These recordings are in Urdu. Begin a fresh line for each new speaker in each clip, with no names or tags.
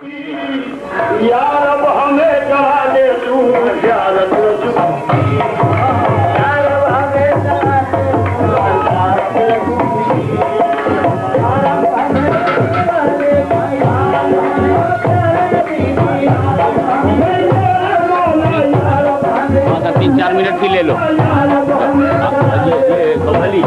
یا رب ہمیں چڑھا دے تو زیارت رسول کی یا رب ہمیں چڑھا دے تو زیارت رسول کی یا رب ہمیں چڑھا دے
تو 3-4 منٹ بھی لے لو علی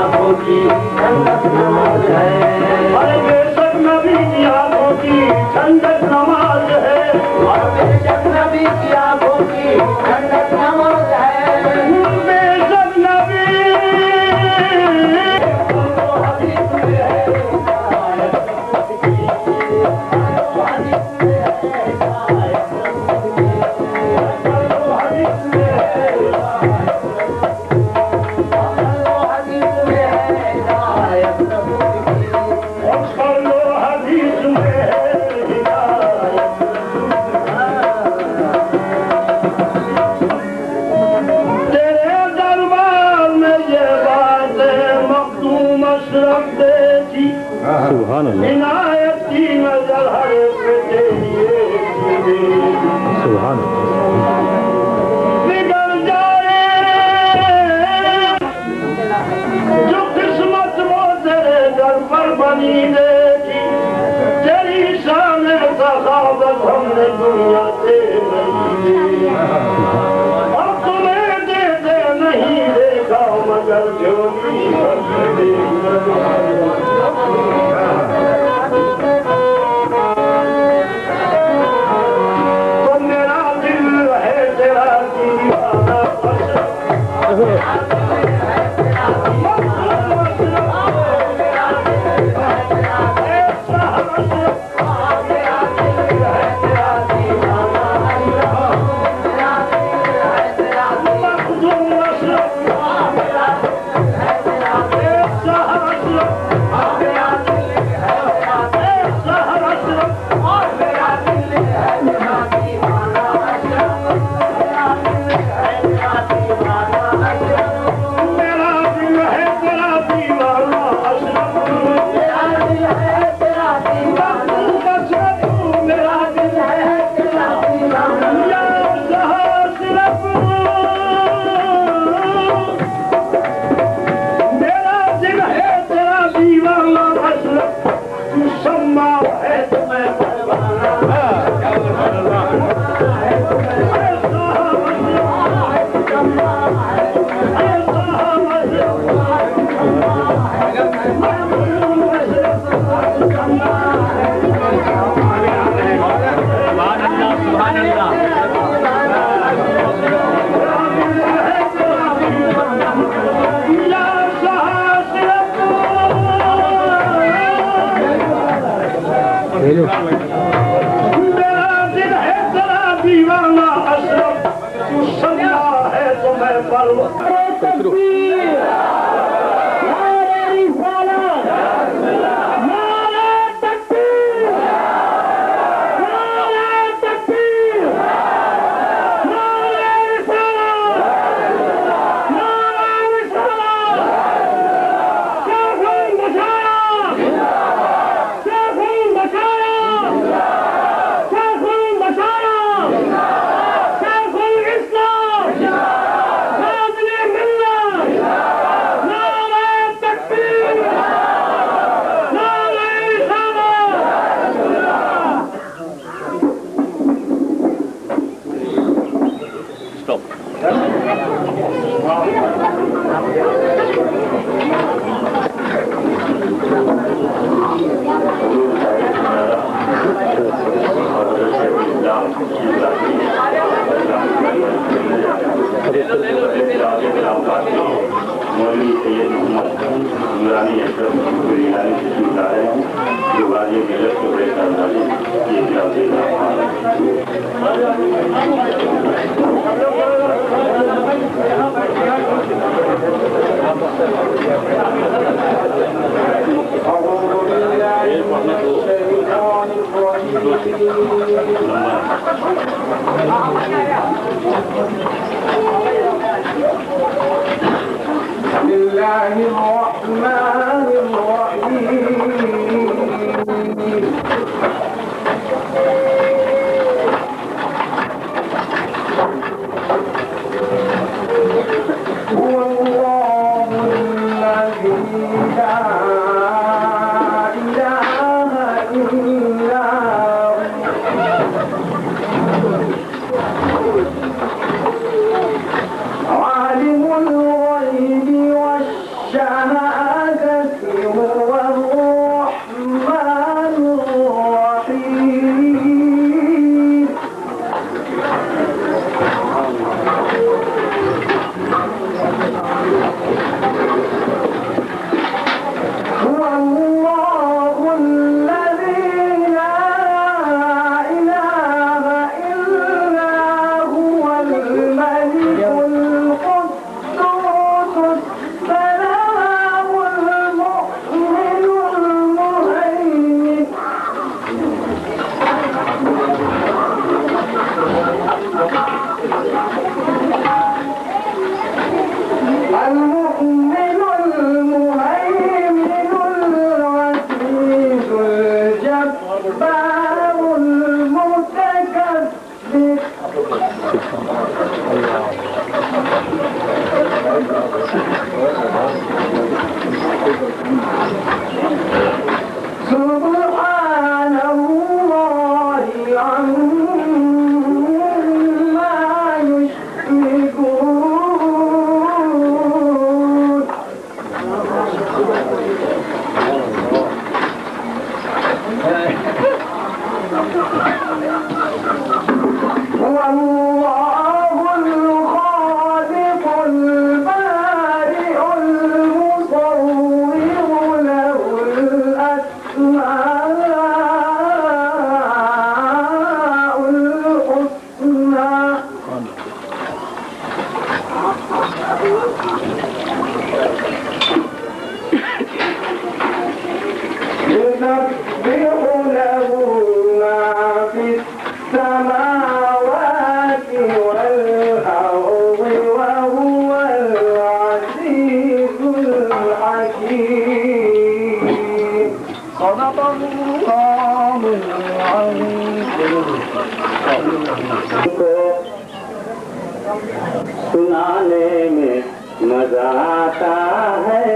آنکھوں کی ٹھنڈک نماز ہے اور بے شک نبی کی آنکھوں کی ٹھنڈک نماز ہے اور بے شک نبی کی آنکھوں کی ٹھنڈک نماز ہے بے شک نبی
سبحان اللہ
عنایت کی نظر ہر پہ تیری
سبحان اللہ
بگڑ جائے جو قسمت وہ تیرے در پر بنی دیکھی تیری شان سخاوت ہم نے دنیا سے نہیں دی اور تمہیں دیتے نہیں دیکھا مگر جھولی بھر دے عالم الغيب والشهادة سبحان الله عما يشركون والله الخالق البارئ المصور له الأسماء الحسنى يسبح له ما في السماوات والأرض وهو العزيز الحكيم صدق الله العظيم سنانے میں مزہ آتا ہے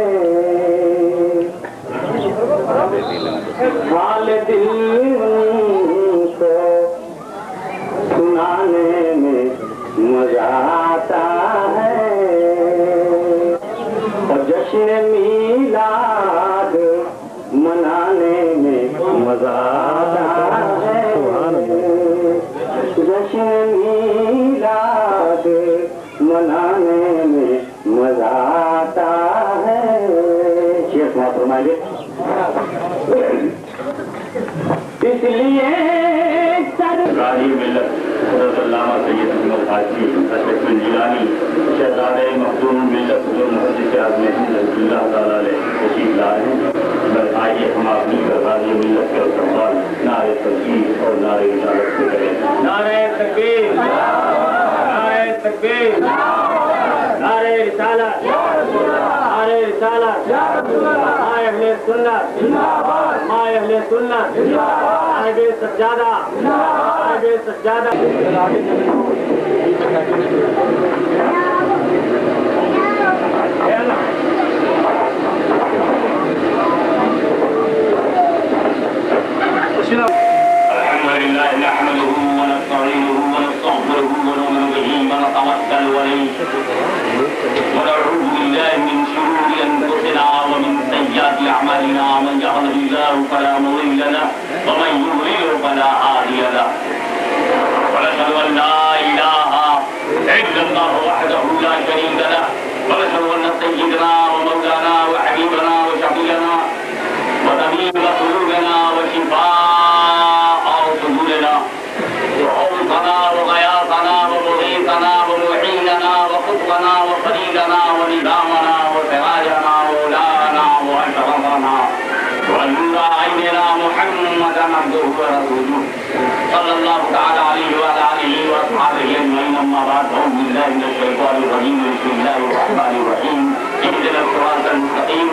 حال دل کو سنانے میں مزہ آتا ہے اور جشن میلاد منانے میں مزہ آتا ہے جشن میلاد منانے میں مزہ آتا ہے شیخ وہاں فرمائیے اس لیے
راہی ملت حضرت علامہ سید احمد حاجی اشرف جیلانی شہزادہ مخدوم ملت جو محدث اعظم ہند رضی اللہ تعالیٰ علیہ تشریف لائے ہیں بس آئیے ہم اپنی راہی ملت کے استقبال نعرہ تکبیر اور نعرہ رسالت سے کریں نعرہ تکبیر نعرہ تکبیر نعرہ رسالت نعرہ رسالت مائے اہل سنت مائے اہل سنت آگے سجادہ آگے سجادہ
لله نحمده ونستعينه ونستغفره ونؤمن به ونتوكل عليه ونعوذ بالله من شرور انفسنا ومن سيئات اعمالنا من يهده الله فلا مضل له ومن يضلل فلا هادي له ونشهد ان لا اله الا الله وحده لا شريك له ونشهد ان سيدنا ومولانا وحبيبنا وشفيعنا وطبيب قلوبنا وشفاء صدورنا وحوضنا وغياثنا ومغيثنا ومعيننا وقطبنا وخليلنا ونظامنا وسراجنا ومولانا واشرفنا ونور عيننا محمدا عبده ورسوله صلى الله تعالى عليه وعلى اله واصحابه اجمعين اما بعد اعوذ بالله من الشيطان الرجيم بسم الله الرحمن الرحيم اهدنا الصراط المستقيم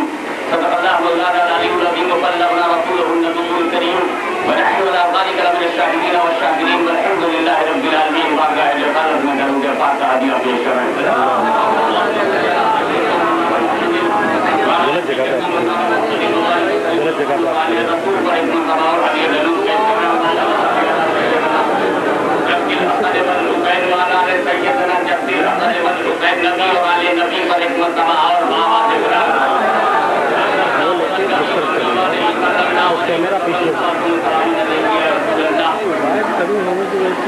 صدق الله مولانا العلي العظيم وبلغنا رسوله النبي الكريم ونحن على ذلك لمن الشاهدين والشاكرين والحمد لله رب العالمين وارجع الى خالد من درود الفاتحه هذه في الشرع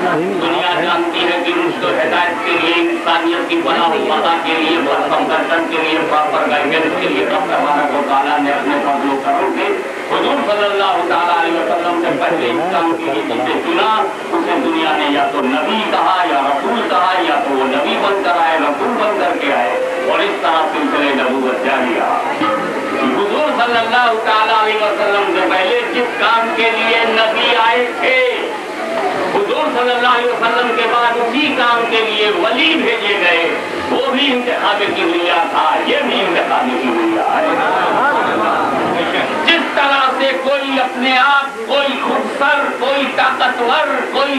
دنیا جانتی ہے کہ رشد و ہدایت کے لیے انسانیت کی فلاح و فلاح کے لیے برسن کے لیے پراپر گائیڈنس کے لیے رب تبارک و تعالیٰ نے اپنے فضل و کرم سے حضور صلی اللہ تعالیٰ علیہ وسلم سے پہلے انسان کی جسے چنا اسے دنیا نے یا تو نبی کہا یا رسول کہا یا تو وہ نبی بن کر آئے رسول بن کر کے آئے اور اس طرح سلسلے نبوت جاری رہا حضور صلی اللہ تعالیٰ علیہ وسلم سے پہلے جس کام کے لیے نبی آئے تھے حضور صلی اللہ علیہ وسلم کے بعد اسی کام کے لیے ولی بھیجے گئے وہ بھی انتخاب کی ہویا تھا یہ بھی انتخاب کی ہویا ہے جس طرح سے کوئی اپنے آپ کوئی خودسر کوئی طاقتور کوئی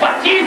25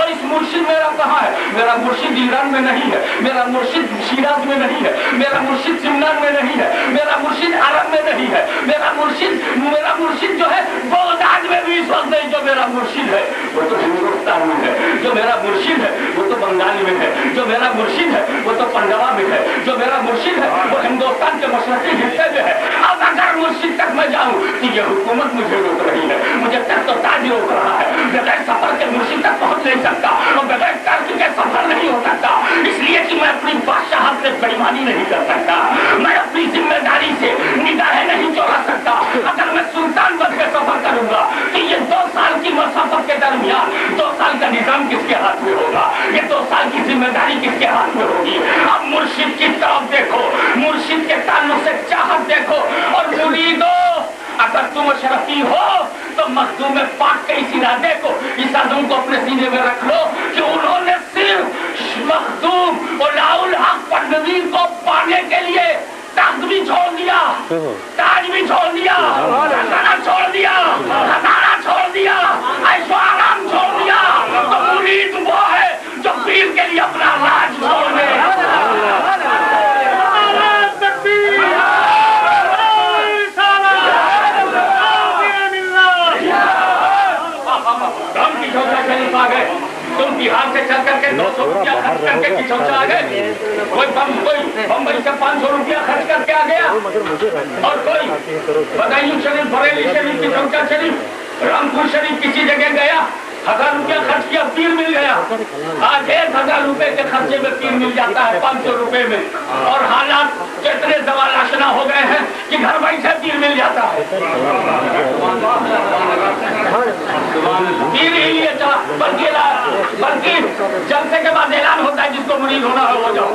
اور اس مرشد میرا کہاں ہے؟ میرا مرشد ایران میں نہیں ہے, میرا مرشد شیراز میں نہیں ہے, میرا مرشد سمنان میں نہیں ہے, میرا مرشد عرب میں نہیں ہے, میرا مرشد جو ہے بغداد میں بھی اس وقت نہیں. جو میرا مرشد ہے وہ تو ہندوستان میں ہے, جو میرا مرشد ہے وہ تو بنگال میں ہے, جو میرا مرشد ہے وہ تو پنجاب میں ہے, جو میرا مرشد ہے وہ ہندوستان کے مشرقی حصے میں ہے. اب اگر مرشد تک میں جاؤں تو یہ حکومت مجھے روک رہی ہے, مجھے تخت و تاج روک رہا ہے. بغیر سفر کے مرشد تک پہنچ نہیں سکتا, اور بغیر ترک کے سفر نہیں ہو سکتا, اس لیے کہ میں اپنی بادشاہت سے بےایمانی نہیں کر سکتا, میں اپنی ذمہ داری سے نگاہیں نہیں چورا سکتا. اگر میں سلطان بن کے سفر کروں گا تو یہ 2 سال کی مسافت کے درمیان 2 سال کا نظام کس کے ہاتھ میں ہوگا, یہ 2 سال کی ذمہ داری کس کے ہاتھ میں ہوگی. اب مرشد کی طرف دیکھو, مرشد کے تعلق سے چاہت دیکھو, اور مریدو اگر تم اشرفی ہو تو مخدوم پاک کے اس ارادے کو, اس عزم کو اپنے سینے میں رکھ لو کہ انہوں نے صرف مخدوم اولیاء الحق پنڈوی کو پانے کے لیے تخت بھی چھوڑ دیا, تاج بھی چھوڑ دیا, سلطنت چھوڑ دیا, خزانہ چھوڑ دیا, عیش و آرام چھوڑ دیا. تو مرید وہ ہے جو پیر کے لیے اپنا راج چھوڑ دے. تم بہار سے چل کر کے 200 روپیہ خرچ کر کے کچھوچا آ گئے, کوئی بمبئی سے 500 روپیہ خرچ کر کے آ گیا, اور کوئی بدایوں شریف, بریلی شریف, کچھوچا شریف, رامپور شریف کسی جگہ گیا, 1000 روپیہ خرچ کیا, پیر مل گیا. آج 1000 روپے کے خرچے میں پیر مل جاتا ہے 500 روپے میں, اور حالات تو اتنے زوال آشنا ہو گئے ہیں کہ گھر بیٹھے پیر مل جاتا ہے. پیر ہی لیے چلا, بلکہ جلسے کے بعد اعلان ہوتا ہے جس کو مرید ہونا ہو جاؤ,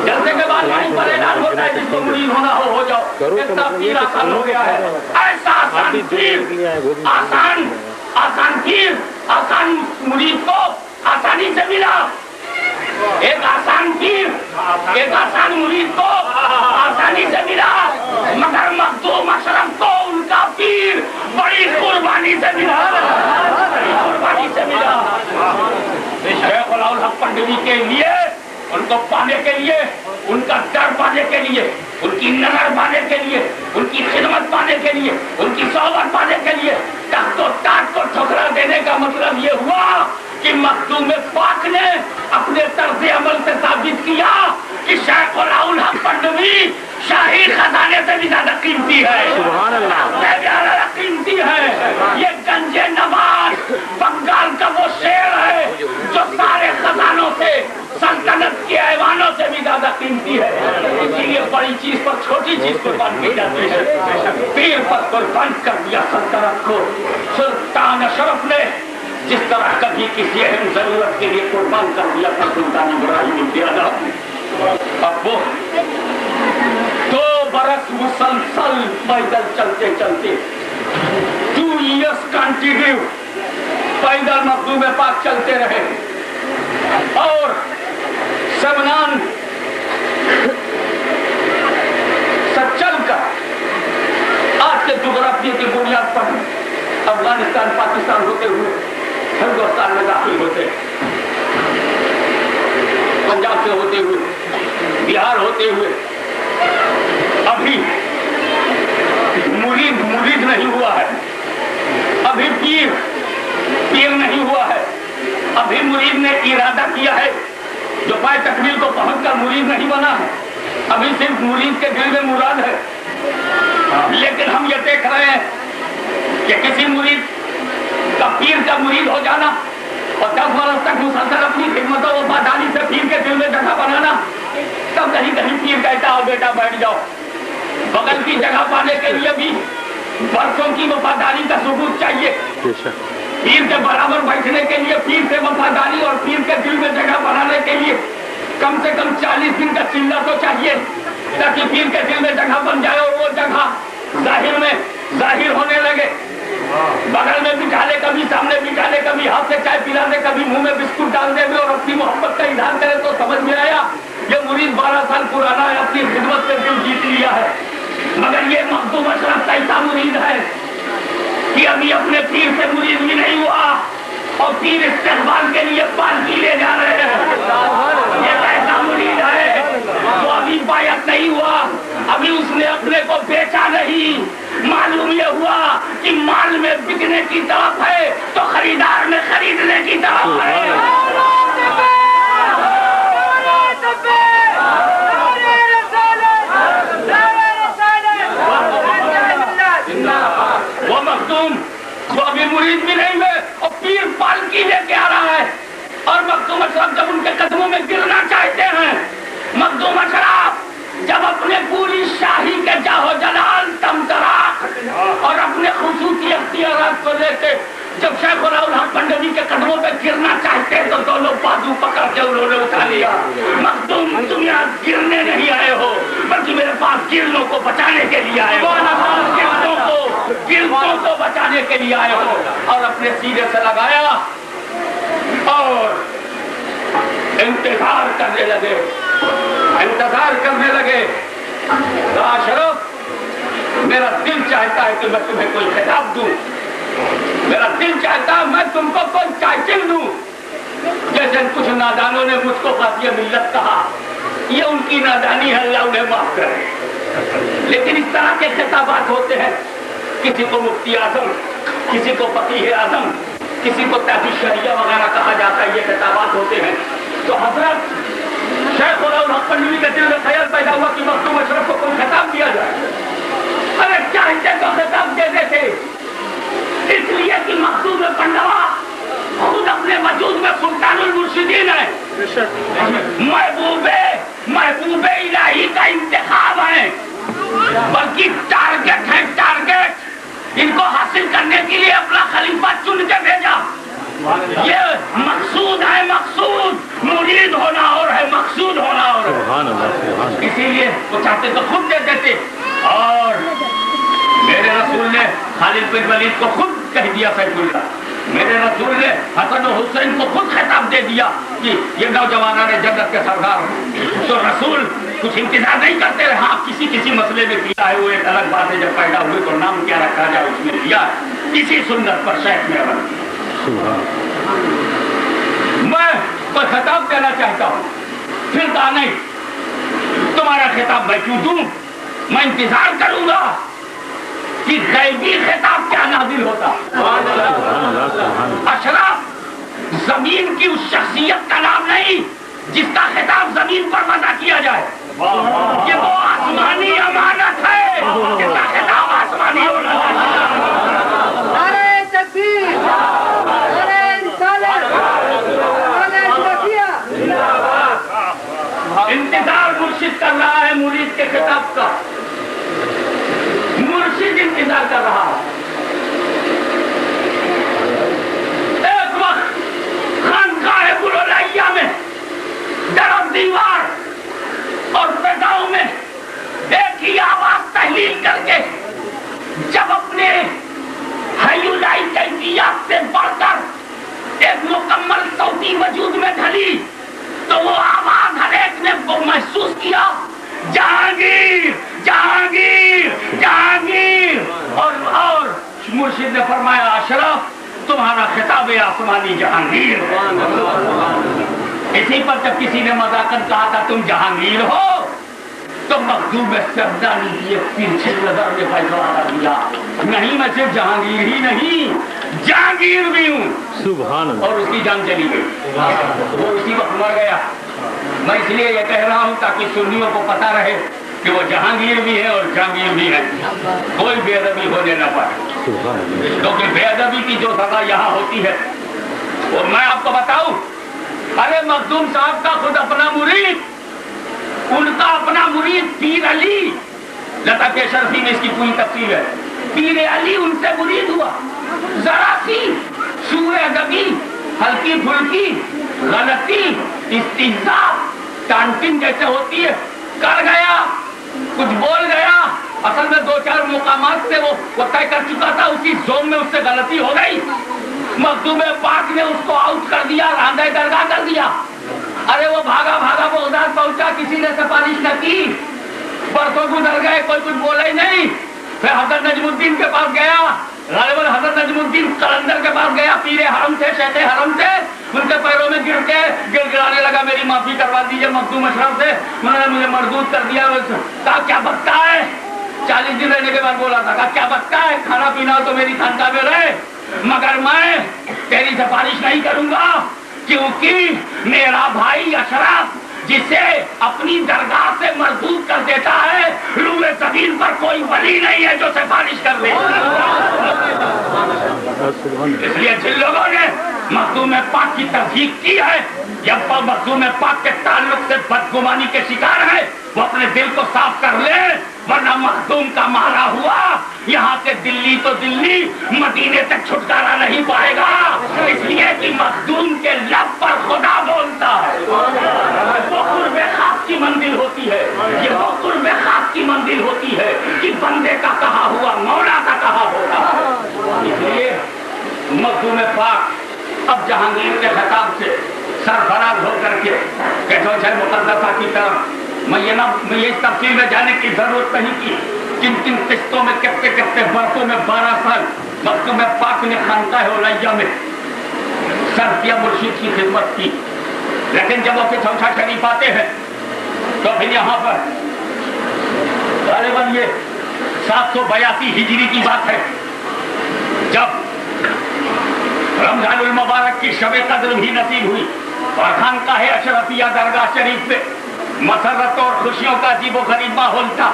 جلسے کے بعد وہیں پر اعلان ہوتا ہے جس کو مرید ہونا ہو جاؤ. اتنا پیر آسان ہو گیا ہے, ایسا آسان پیر, آسان پیر, آسان مرید کو آسانی سے ملا. ایک آسان پیر ایک آسان مرید کو آسانی سے ملا, مگر مخدوم اشرف کو ان کا پیر بڑی قربانی سے ملا, بڑی قربانی سے ملا. شیخ اولیاء الحق پنڈوی کے لیے, ان کو پانے کے لیے, ان کا در پانے کے لیے, ان کی نظر پانے کے لیے, ان کی خدمت پانے کے لیے, ان کی صحبت پانے کے لیے تخت و تاج کو ٹھکرا دینے کا مطلب یہ ہوا کہ مخدوم پاک نے اپنے طرز عمل سے ثابت کیا کہ شیخ اولیاء الحق پنڈوی شاہی خزانے سے بھی زیادہ قیمتی ہے, سبحان اللہ, زیادہ قیمتی ہے. یہ گنج نواز بنگال کا وہ شیر ہے جو سارے خزانوں سے, سلطنت کے ایوانوں سے بھی زیادہ قیمتی ہے. اسی لیے بڑی چیز پر چھوٹی چیز قربان کی جاتی ہے. پیر پر قربان کر دیا سلطنت کو. سلطان اشرف نے جس طرح کبھی کسی اہم ضرورت کے لیے قربان کر دیا تھا سلطان ابراہیم امتیاز, اب وہ 2 برس مسلسل پیدل چلتے چلتے 2 years کنٹینیو پیدل مخدوم پاک چلتے رہے, اور سمنان سے چل کر آج کے جغرافیے کی بنیاد پر افغانستان, پاکستان ہوتے ہوئے ہندوستان میں داخل ہوتے, پنجاب سے ہوتے ہوئے, بہار ہوتے ہوئے. ابھی مرید نہیں ہوا ہے, ابھی پیر نہیں ہوا ہے, ابھی مرید نے ارادہ کیا ہے, جو پائے تکمیل کو پہنچ کر مرید نہیں بنا ہے, ابھی صرف مرید کے دل میں مراد ہے. لیکن ہم یہ دیکھ رہے ہیں کہ کسی مرید کا پیر کا مرید ہو جانا اور 10 برس تک مسلسل اپنی خدمت و وفاداری سے پیر کے دل میں جگہ بنانا, تب کہیں پیر کہتا ہو بیٹا بیٹھ جاؤ. بغل کی جگہ پانے کے لیے بھی برسوں کی وفاداری کا ثبوت چاہیے. پیر کے برابر بیٹھنے کے لیے, پیر سے وفاداری اور پیر کے دل میں جگہ بنانے کے لیے کم سے کم 40 دن کا چلہ تو چاہیے, تاکہ پیر کے دل میں جگہ بن جائے اور وہ جگہ ظاہر ہونے لگے. بغل میں بٹھا لے, کبھی سامنے بٹھا لے, کبھی ہاتھ سے چائے پلا دے, کبھی منہ میں بسکٹ ڈال دے اور اپنی محبت کا اظہار کرے, تو سمجھ میں آیا یہ مرید 12 سال پرانا ہے, اپنی خدمت سے دل جیت لیا ہے. مگر یہ مخدوم اشرف ایسا مرید ہے کہ ابھی اپنے پیر سے مرید بھی نہیں ہوا, اور پیر استقبال کے لیے پالکی لے جا رہے ہیں. یہ ایسا مرید ہے جو ابھی بیعت نہیں ہوا, ابھی اس نے اپنے کو بیچا نہیں, معلوم یہ ہوا کہ مال میں بکنے کی طرف ہے تو خریدار میں خریدنے کی طرف ہے. وہ مخدوم جو ابھی مرید بھی نہیں ہے اور پیر پالکی لے کے آ رہا ہے, اور مخدوم اشرف جب ان کے قدموں میں گرنا چاہتے ہیں, مخدوم اشرف جب اپنے پوری شاہی کے جاہو جلال تمتراک اور اپنے خصوصی اختیارات کو لے کے جب شیخ الحق بھنڈری کے قدموں پہ گرنا چاہتے تو دونوں بازو پکڑ کے انہوں نے اٹھا لیا. مخدوم تم یہاں گرنے نہیں آئے ہو بلکہ میرے پاس گرنوں کو بچانے کے لیے آئے ہو, گرنوں کو بچانے کے لیے آئے ہو. اور اپنے سینے سے لگایا اور انتظار کرنے لگے, انتظار کرنے لگے. اشرف میرا دل چاہتا ہے کہ میں تمہیں کوئی خطاب دوں, میرا دل چاہتا ہے میں تم کو کوئی ٹائٹل دوں. جیسے کچھ نادانوں نے مجھ کو قاضی ملت کہا, یہ ان کی نادانی ہے, اللہ انہیں معاف کرے. لیکن اس طرح کے خطابات ہوتے ہیں, کسی کو مفتی اعظم, کسی کو فقیہ اعظم, کسی کو تاج الشریعہ وغیرہ کہا جاتا ہے, یہ خطابات ہوتے ہیں. تو حضرت شیخ الحق بھنڈری کے دل میں خیال پیدا ہوا کہ مخدوم اشرف کو کوئی خطاب دیا جائے. ارے چاہتے تو خطاب دے دیتے, اس لیے کہ مخدوم پنڈوا خود اپنے وجود میں سلطان المرشدین ہے, محبوب الہی کا انتخاب ہے, بلکہ ٹارگٹ ہے, ٹارگٹ. ان کو حاصل کرنے کے لیے اپنا خلیفہ چن کے بھیجا. یہ مقصود ہے, مقصود. مرید ہونا اور ہے, مقصود ہونا اور ہے. اسی لیے وہ چاہتے تو خود دے دیتے. اور میرے رسول نے خالد بن ولید کو خود کہہ دیا سیف اللہ, میرے رسول نے حسن و حسین کو خود خطاب دے دیا کہ یہ نوجوانان جنت کے سردار. تو رسول کچھ انتظار نہیں کرتے رہے. ہاں کسی مسئلے میں کیا ہے وہ ایک الگ بات ہے, جب پیدا ہوئے تو نام کیا رکھا جائے اس میں کیا, اسی سنت پر شیخ نے عمل کیا. میں کوئی خطاب دینا چاہتا ہوں, پھر کہا نہیں تمہارا خطاب میں کیوں دوں, میں انتظار کروں گا کہ غیبی خطاب کیا نازل ہوتا. اشرف زمین کی اس شخصیت کا نام نہیں جس کا خطاب زمین پر وضع کیا جائے, کہ وہ آسمانی امانت ہے جس کا خطاب آسمانی ہونا چاہیے.
نعرہ تکبیر, نعرہ رسالت, نعرہ شفیع.
انتظار مرشد کر رہا ہے مرید کے خطاب کا, مرشد انتظار کر رہا ہے. ایک وقت خانقاہ بلولائیہ میں در و دیوار اور فضاؤں میں ایک ہی آواز تحلیل کر کے جب اپنے حیولائی کیفیات سے بڑھ کر ایک مکمل صوتی وجود میں ڈھلی تو وہ آواز ہر ایک نے وہ محسوس کیا, جہانگیر جہانگیر جہانگیر. اور مرشد نے فرمایا اشرف تمہارا خطاب آسمانی جہانگیر. اسی پر جب کسی نے مذاقن کہا تھا تم جہانگیر ہو تو مخدوم سردانی کی ایک ترچھی نظر نے فیصلہ دیا, نہیں میں صرف جہانگیر ہی نہیں جہانگیر بھی ہوں.
سبحان اللہ.
اور اس کی جان چلی گئی, وہ اسی وقت مر گیا. میں اس لیے یہ کہہ رہا ہوں تاکہ سنیوں کو پتا رہے کہ وہ جہانگیر بھی ہے اور جہانگیر بھی ہے, کوئی بے ادبی ہونے نہ پائے. کیونکہ بے ادبی کی جو سزا یہاں ہوتی ہے وہ میں آپ کو بتاؤں. ارے مخدوم صاحب کا خود اپنا مرید, ان کا اپنا مرید پیر علی, لتا کے شرفی میں اس کی پوری تفصیل ہے. پیر علی ان سے مرید ہوا, ذرا سی سوء ادبی, ہلکی پھلکی غلطی, استہزاء, ٹانٹنگ جیسے ہوتی ہے کر گیا, کچھ بول گیا. اصل میں 2-4 مقامات سے وہ طے کر چکا تھا, اسی زوم میں اس سے غلطی ہو گئی. مخدوم پاک نے اس کو آؤٹ کر دیا, راندہ درگاہ کر دیا. ارے وہ بھاگا بھاگا بغداد پہنچا, کسی نے سفارش نہ کی. برسوں گزر گئے, کوئی کچھ بولا ہی نہیں. پھر حضرت نجم الدین کے پاس گیا, غالباً حضرت نجم الدین قلندر کے پاس گیا، پیر حرم تھے، شیخ حرم تھے، ان کے پیروں میں گر کے گڑگڑانے لگا، میری معافی کروا دیجیے مخدوم اشرف سے، انہوں نے مجھے مردود کر دیا۔ کہا کیا بکتا ہے؟ 40 دن رہنے کے بعد بولا تھا، کہا کیا بکتا ہے؟ کھانا پینا ہو تو میری خانقاہ میں رہے، مگر میں تیری سفارش نہیں کروں گا، کیونکہ میرا بھائی اشرف جسے اپنی درگاہ سے مردود کر دیتا ہے، روح زمین پر کوئی ولی نہیں ہے جو سفارش کر دے۔ اس لیے جن لوگوں نے مخدوم پاک کی تصدیق کی ہے، جب مخدوم پاک کے تعلق سے بدگمانی کے شکار ہے، وہ اپنے دل کو صاف کر لے، ورنہ مخدوم کا مارا ہوا یہاں سے دلی تو دلی، مدینے تک چھٹکارا نہیں پائے گا، اس لیے کہ مخدوم کے لب پر خدا بولتا ہے۔ وہ قرب خاص کی منزل ہوتی ہے، یہ وہ قرب خاص کی منزل ہوتی ہے کہ بندے کا کہا ہوا مولا کا کہا ہوگا۔ اس لیے مخدوم پاک اب جہانگیر کے خطاب سے سرفراز ہو کر کے کہتے ہیں مقدسہ کی طرف میں یہ اس تفصیل میں جانے کی ضرورت نہیں کی، کن کن قسطوں میں کتنے کتنے برسوں میں 12 سال مخدوم پاک نے خانقاہ اولیاء میں صرف کیا، مرشد کی خدمت کی، لیکن جب وہ چوتھا شریف آتے ہیں تو پھر یہاں پر غالباً یہ 782 ہجری کی بات ہے، جب رمضان المبارک کی شب قدر بھی نصیب ہوئی اور خانقاہ اشرفیہ درگاہ شریف میں مسرت اور خوشیوں کا عجیب و غریب ماحول تھا،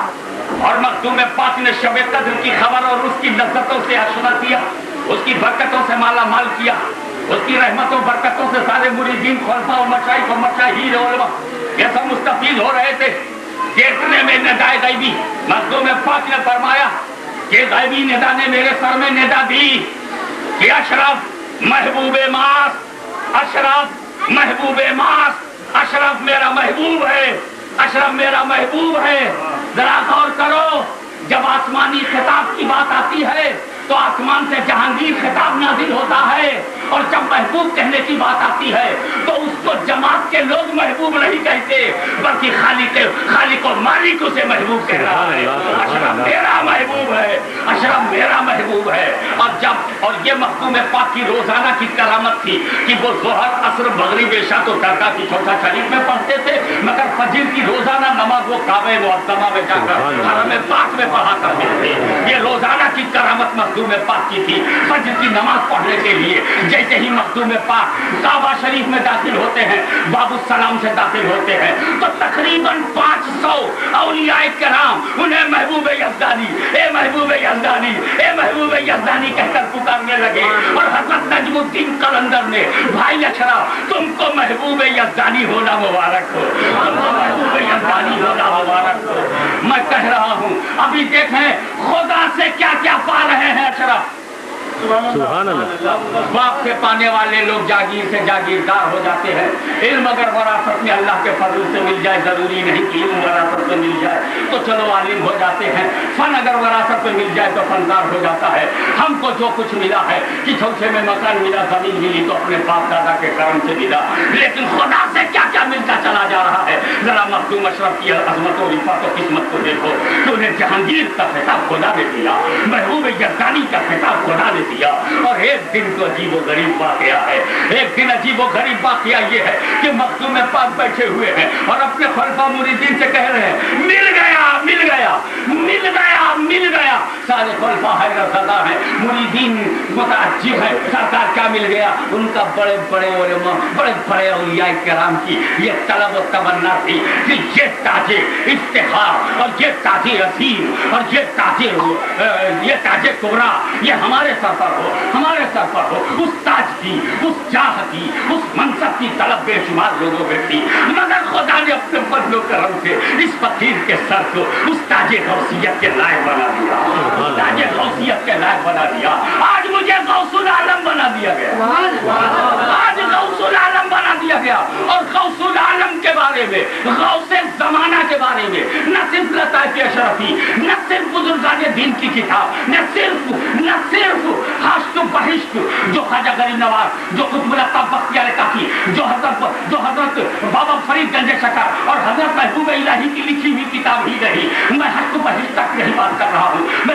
اور مخدوم پاک نے شب قدر کی خبر اور اس کی لذتوں سے اشنا کیا، اس کی برکتوں سے مالا مال کیا، اس کی رحمتوں برکتوں سے سارے مریدین خلفاء و مشائخ و مشاہیر علماء یہ سب مستفید ہو رہے تھے۔ اتنے میں ندائے غیبی مخدوم پاک نے فرمایا کہ غیبی ندا نے میرے سر میں ندا دی کہ اشرف محبوب ماس، اشرف محبوب ماس، اشرف میرا محبوب ہے، اشرف میرا محبوب ہے۔ ذرا غور کرو، جب آسمانی خطاب کی بات آتی ہے تو آسمان سے جہانگیر خطاب نازل ہوتا ہے، اور جب محبوب کہنے کی بات آتی ہے تو اس کو جماعت کے لوگ محبوب نہیں کہتے، بلکہ خالق و مالک اسے محبوب کہہ رہا ہے۔ اشرف میرا محبوب ہے، اشرف میرا محبوب ہے۔ اور یہ مخدوم پاک کی روزانہ کی کرامت تھی کہ وہ ظہر عصر مغرب عشاء تو درگاہ کی چوتھا شریف میں پڑھتے تھے، مگر فجر کی روزانہ نماز وہ کعبہ معظمہ میں جا کر حرم پاک میں پڑھا کرتے تھے۔ یہ روزانہ کی کرامت مخدوم پاک کی تھی۔ فجر کی نماز پڑھنے کے لیے جیسے ہی مخدوم پاک کعبہ شریف میں داخل ہوتے ہیں، باب السلام سے داخل ہوتے ہیں، تو تقریباً 500 اولیاء کرام انہیں محبوب یزدانی، اے محبوب یزدانی، اے محبوب یزدانی کہہ کر پکارنے لگے، اور حضرت نجم الدین قلندر نے بھائی اشرف تم کو محبوب یزدانی ہونا مبارک ہو، تم کو محبوب یزدانی ہونا مبارک ہو۔ میں کہہ رہا ہوں ابھی دیکھیں خدا سے کیا کیا پا رہے ہیں اشرف۔
سبحان اللہ۔
باپ سے پانے والے لوگ جاگیر سے جاگیردار ہو جاتے ہیں۔ علم اگر وراثت میں اللہ کے فضل سے مل جائے، ضروری نہیں کہ علم وراثت میں مل جائے تو چلو عالم ہو جاتے ہیں، فن اگر وراثت میں مل جائے تو فنکار ہو جاتا ہے۔ ہم کو جو کچھ ملا ہے کہ چھوٹے میں مکان ملا، زمین ملی تو اپنے باپ دادا کے کرم سے ملا، لیکن خدا سے کیا کیا ملتا چلا جا رہا ہے۔ ذرا مخدوم اشرف کی عظمت و رفعت و قسمت کو دیکھو کہ انہیں جہانگیر کا خطاب خدا نے دیا، محبوب یزدانی کا خطاب خدا نے دیا، اور ایک دن تو عجیب و غریب واقعہ ہے، ایک دن عجیب و غریب واقعہ یہ ہے کہ مخدوم پاک بیٹھے ہوئے ہیں اور اپنے خلفاء مریدین سے کہہ رہے ہیں مل گیا مل گیا مل گیا مل گیا۔ سارے خلفاء حیرت زدہ ہیں، مریدین متعجب ہیں، سرکار کیا مل گیا؟ ان کا بڑے بڑے علماء، بڑے بڑے اولیاء کرام کی یہ طلب و تمنا تھی کہ یہ تاج افتخار اور یہ تاج عظیم اور یہ تاج کبریٰ یہ ہمارے سر پر ہو، ہمارے سر پر ہو۔ اس تاج کی، اس جاہ کی، اس منصب کی طلب بے شمار لوگوں میں تھی، مگر خدا نے اپنے فضل و کرم سے اس فقیر کے سر کو اس تاج غوثیت کے لائق بنا دیا، تاج غوثیت کے لائق بنا دیا۔ آج مجھے غوث العالم بنا دیا گیا، آج غوث العالم بنا دیا گیا، اور غوث العالم کے بارے میں، غوث زمانہ کے بارے میں نہ صرف لطائف اشرفی، نہ صرف بزرگان دین کی کتاب، نہ صرف حشت و بہشت جو خواجہ غریب نواز، جو قطب العطا بختیار کاکی، جو حضرت بابا فرید گنج شکر اور حضرت محبوب الہی کی لکھی ہوئی کتاب ہی رہی۔ میں حشت و بہشت تک یہی بات کر رہا ہوں، میں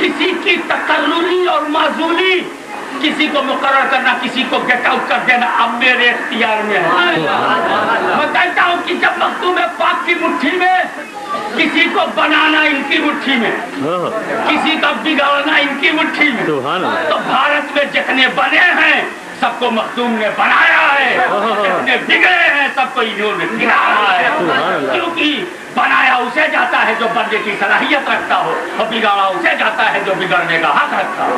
کسی کی تقرری اور معزولی، کسی کو مقرر کرنا، کسی کو گیٹ آؤٹ کر دینا اب میرے اختیار میں ہے۔ میں کہتا ہوں کہ جب مخدوم پاک کی مٹھی میں، کسی کو بنانا ان کی مٹھی میں، کسی کا بگاڑنا ان کی مٹھی میں، تو بھارت میں جتنے بنے ہیں سب کو مخدوم نے بنایا ہے، جتنے بگڑے ہیں سب کو انہوں نے بگاڑا ہے، کیونکہ بنایا اسے جاتا ہے جو بننے کی صلاحیت رکھتا ہو، اور بگاڑا اسے جاتا ہے جو بگڑنے کا حق رکھتا ہو۔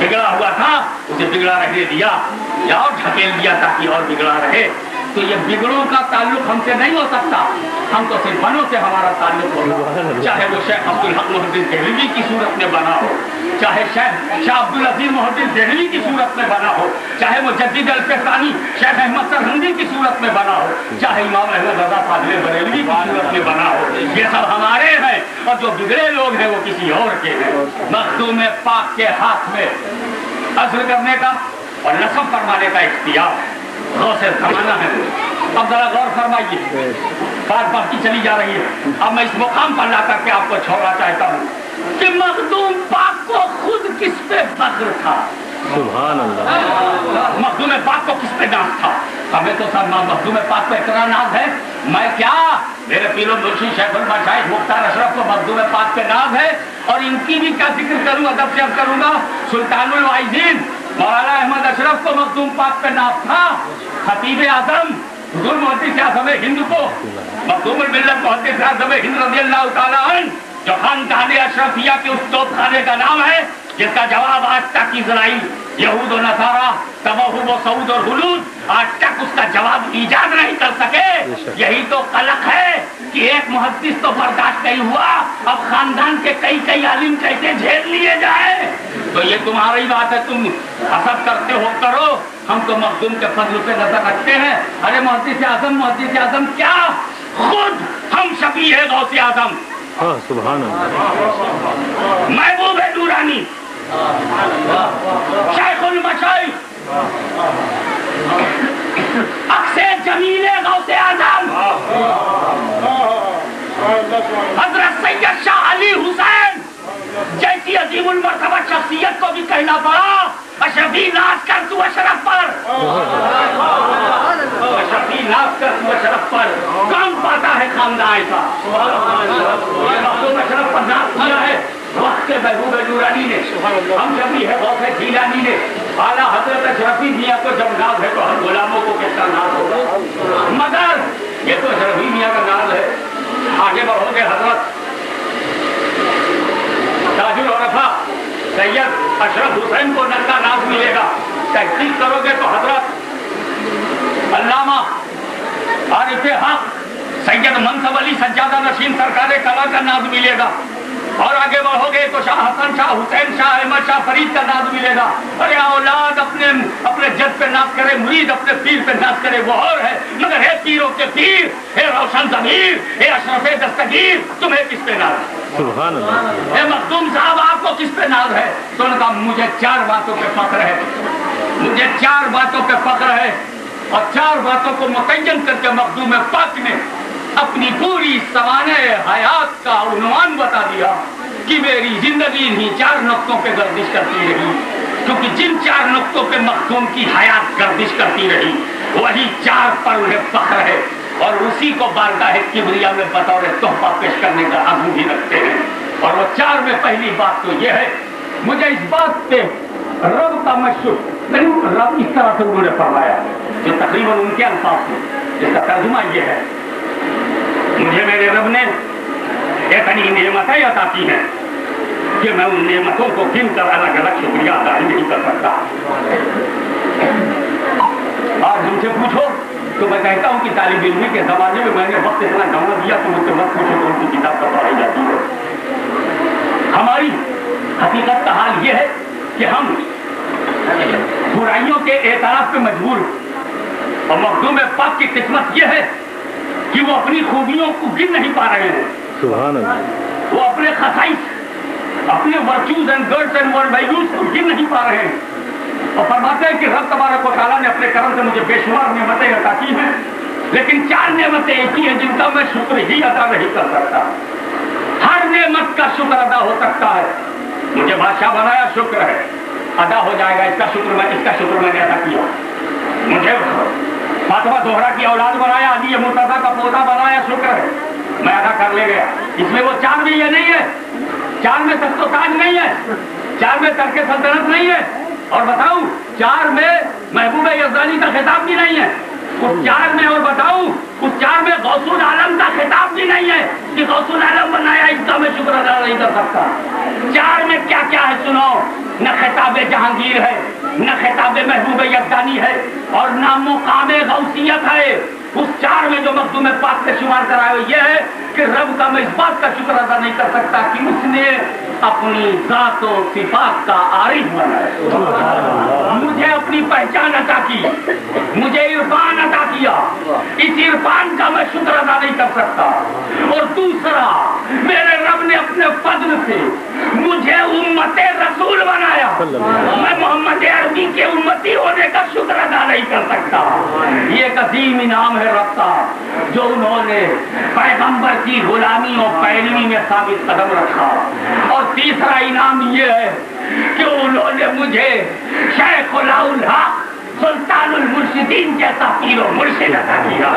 بگڑا ہوا تھا اسے بگڑا رہنے دیا یا اور ڈھکیل دیا تاکہ اور بگڑا رہے۔ تو یہ بگڑوں کا تعلق ہم سے نہیں ہو سکتا، ہم تو صرف بنوں سے ہمارا تعلق ہوگا، چاہے وہ شیخ عبدالحق محدث دہلوی کی صورت میں بنا ہو، چاہے شاہ عبدالعزیز محدث دہلوی کی صورت میں بنا ہو، چاہے مجدد الفسانی شیخ احمد سرہندی کی صورت میں بنا ہو، چاہے امام احمد رضا فاضل بریلوی کی صورت میں بنا ہو، یہ سب ہمارے ہیں، اور جو بگڑے لوگ ہیں وہ کسی اور کے ہیں۔ مخدوم پاک کے ہاتھ میں عزل کرنے کا اور نصب فرمانے کا اختیار غور سے فرمانا ہے۔ اب ذرا غور فرمائیے، بات بڑھتی چلی جا رہی ہے، اب میں اس مقام پر لا کر کے آپ کو چھوڑنا چاہتا ہوں کہ مخدوم پاک کو خود کس پہ فخر تھا؟
سبحان اللہ۔
مخدوم پاک کو کس پہ ناز تھا؟ ہمیں تو سب مخدوم پاک پہ اتنا ناز ہے، میں کیا میرے پیر و مرشد شیخ المشائخ مختار اشرف کو مخدوم پاک پہ ناز ہے، اور ان کی بھی کیا ذکر کروں، ادب سے کروں گا۔ سلطان الواعظین مولانا احمد اشرف کو مخدوم پاک پہ ناز تھا۔ خطیب اعظم حضور محدث اعظم ہند کو مخدوم الملت محدث اعظم ہند رضی اللہ تعالیٰ عنہ، جو خانقاہ اشرفیہ کے اس توپ خانے کا نام ہے جس کا جواب آج تک اسرائیل، یہود و نصارہ، توہم و سعود اور غلود آج تک اس کا جواب ایجاد نہیں کر سکے۔ یہی تو قلق ہے کہ ایک محدث تو برداشت نہیں ہوا، اب خاندان کے کئی عالم کیسے جھیل لیے جائے؟ تو یہ تمہاری بات ہے، تم حسب کرتے ہو کرو، ہم تو مخدوم کے فضل پہ نظر رکھتے ہیں۔ ارے محدث اعظم کیا خود ہم شبیہ ہے غوث اعظم،
سبحان اللہ،
محبوب نورانی، شیخ المشائخ، عکس جمیل غوث اعظم حضرت سید شاہ علی حسین جیسی عظیم المرتبہ شخصیت کو بھی کہنا پڑا اشرفی ناز کر تو اشرف پر، اشرفی ناز کر تو اشرف پر۔ کون پاتا ہے خاندان ایسا؟ اشرف پر ناز کیا ہے وقت کے محبوب نورانی نے، ہم شبیہ ہے غوث جیلانی نے۔ اعلیٰ حضرت اشرفی میاں کو جب ناز ہے تو ہر غلاموں کو کتنا ناز ہوگا، مگر یہ تو اشرفی میاں کا ناز ہے۔ آگے بڑھو گے حضرت تاج العرفا سید اشرف حسین کو نل کا ناز ملے گا۔ تحقیق کرو گے تو حضرت علامہ عارف حق سید منصب علی سجادہ نشین سرکار کلا کا ناز ملے گا، اور آگے بڑھو گے تو شاہ حسن شاہ حسین شاہ احمد شاہ فرید کا ناز ملے گا۔ ارے اولاد اپنے جد پہ ناز کرے، مرید اپنے پیر پہ ناز کرے، وہ اور ہے، مگر ہے پیروں کے پیر، ہے روشن ضمیر، ہے اشرف دستگیر، تمہیں کس پہ ناز ہے؟
سبحان اللہ۔
اے مخدوم صاحب آپ کو کس پہ ناز ہے؟ تو نے کہا مجھے 4 باتوں پہ فخر ہے، مجھے 4 باتوں پہ فخر ہے، اور 4 باتوں کو متعین کر کے مخدوم پاک نے اپنی پوری سوانح حیات کا عنوان بتا دیا کہ میری زندگی انہی 4 نقطوں پہ گردش کرتی رہی، کیونکہ جن 4 نقطوں پہ مخدوم کی حیات گردش کرتی رہی وہی 4 پر انہیں فخر ہے، اور اسی کو بارگاہ کبریا میں بطور تحفہ پیش کرنے کا عزم بھی رکھتے ہیں۔ اور وہ 4 میں پہلی بات تو یہ ہے، مجھے اس بات پہ رب کا مشہور رب اس طرح سے انہوں نے فرمایا جو تقریباً ان کے الفاظ تھے، جس کا ترجمہ یہ ہے، مجھے میرے رب نے اتنی نعمتیں عطا کی ہیں کہ میں ان نعمتوں کو گن کر الگ الگ شکریہ ادا نہیں کر سکتا۔ اور ہم سے پوچھو تو میں کہتا ہوں کہ طالب علمی کے زمانے میں نے وقت اتنا گنوا دیا کہ مجھ سے مت پوچھو تو ان کی کتاب پر پڑھائی جاتی ہے۔ ہماری حقیقت کا حال یہ ہے کہ ہم برائیوں کے اعتراف پہ مجبور ہیں، اور مخدوم پاک کی قسمت یہ ہے کہ وہ اپنی خوبیوں کو گن نہیں پا رہے ہیں،
سبحان اللہ،
وہ اپنے خصائص، اپنے virtues and goods and values کو گن نہیں پا رہے ہیں، اور فرماتے ہیں کہ رب تبارک و تعالیٰ نے اپنے کرم سے مجھے بے شمار نعمتیں عطا کی ہیں، لیکن 4 نعمتیں ایسی ہیں جن کا میں شکر ہی ادا نہیں کر سکتا۔ ہر نعمت کا شکر ادا ہو سکتا ہے. مجھے بادشاہ بنایا شکر ہے, ادا ہو جائے گا. اس کا شکر میں نے ادا کیا. مجھے فاطمہ زہرا کی اولاد بنایا, علی مرتضیٰ کا پوتا بنایا, شکر ہے, میں ادا کر لے گیا. اس میں وہ 4 میں یہ نہیں ہے, 4 میں تخت و تاج نہیں ہے, 4 میں ترک سلطنت نہیں ہے, اور بتاؤں 4 میں محبوب یزدانی کا خطاب بھی نہیں ہے. اس 4 میں اور بتاؤں اس 4 میں غوث العالم کا خطاب بھی نہیں ہے کہ غوث العالم بنایا, اس کا میں شکر ادا نہیں کر سکتا. 4 میں کیا کیا ہے سنو. نہ خطاب جہانگیر ہے, نہ خطاب محبوب یزدانی ہے, اور نہ مقام غوثیت ہے. اس 4 میں جو مخدوم پاک سے شمار کرایا یہ ہے کہ رب کا میں اس بات کا شکر ادا نہیں کر سکتا کہ اس نے اپنی ذات و صفات کا عارف بنایا, مجھے اپنی پہچان عطا کی, مجھے عرفان عطا کیا. اس عرفان کا میں شکر ادا نہیں کر سکتا. اور دوسرا, میرے رب نے اپنے فضل سے مجھے امت رسول بنایا. میں محمد عربی کے امتی ہونے کا شکر ادا نہیں کر سکتا. یہ ایک عظیم انعام ہے رب کا جو انہوں نے پیغمبر کی غلامی اور پیروی میں ثابت قدم رکھا. اور تیسرا انعام یہ ہے کہ انہوں نے مجھے شیخ الحق سلطان المرشدین جیسا پیر و مرشد عطا کیا.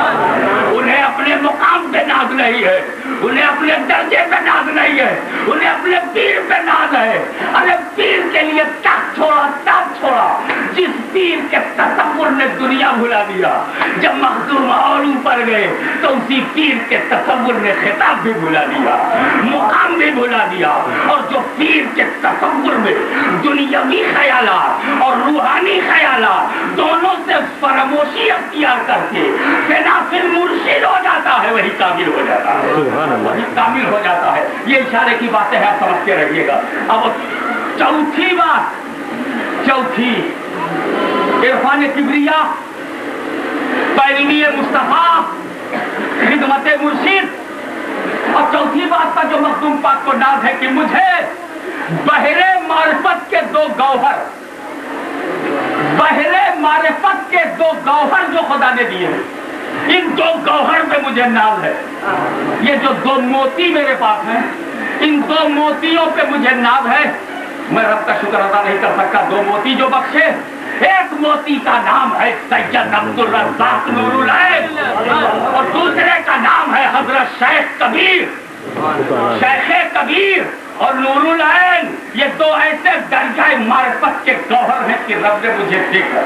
انہیں اپنے مقام پہ ناز نہیں ہے, انہیں اپنے درجے پہ ناز نہیں ہے, انہیں اپنے پیر پہ ناز ہے. ارے پیر کے لیے تخت چھوڑا, تخت چھوڑا. جس پیر کے تصور نے دنیا بھلا دیا, جب مخدوم اور اوپر گئے تو اسی پیر کے تصور نے خطاب بھی بھلا دیا, مقام بھی بھلا دیا. اور جو پیر کے تصور میں دنیاوی خیالات اور روحانی خیالات دونوں سے فراموشی اختیار کر کے فی مرشد ہو جاتا ہے, وہی کامل ہو جاتا ہے, وہی کامل ہو جاتا ہے. یہ اشارے کی باتیں ہیں, سمجھتے رہیے گا. اب چوتھی بات, چوتھی عرفان کبریا, پیروی مصطفیٰ, خدمت مرشد. اور چوتھی بات کا جو مخدوم پاک کو ناز ہے کہ مجھے بحر معرفت کے 2 گوہر, بحر معرفت کے 2 گوہر جو خدا نے دیے ہیں, ان 2 گوہر پہ مجھے ناز ہے. یہ جو 2 موتی میرے پاس ہیں, ان 2 موتیوں پہ مجھے ناز ہے. میں رب کا شکر ادا نہیں کر سکتا. 2 موتی جو بخشے, ایک موتی کا نام ہے سید عبد الرزاق نور العین, اور دوسرے کا نام ہے حضرت شیخ کبیر, شیخ کبیر اور نور العین. یہ 2 ایسے درجہ معرفت کے گوہر ہیں کہ رب نے مجھے دیکھا.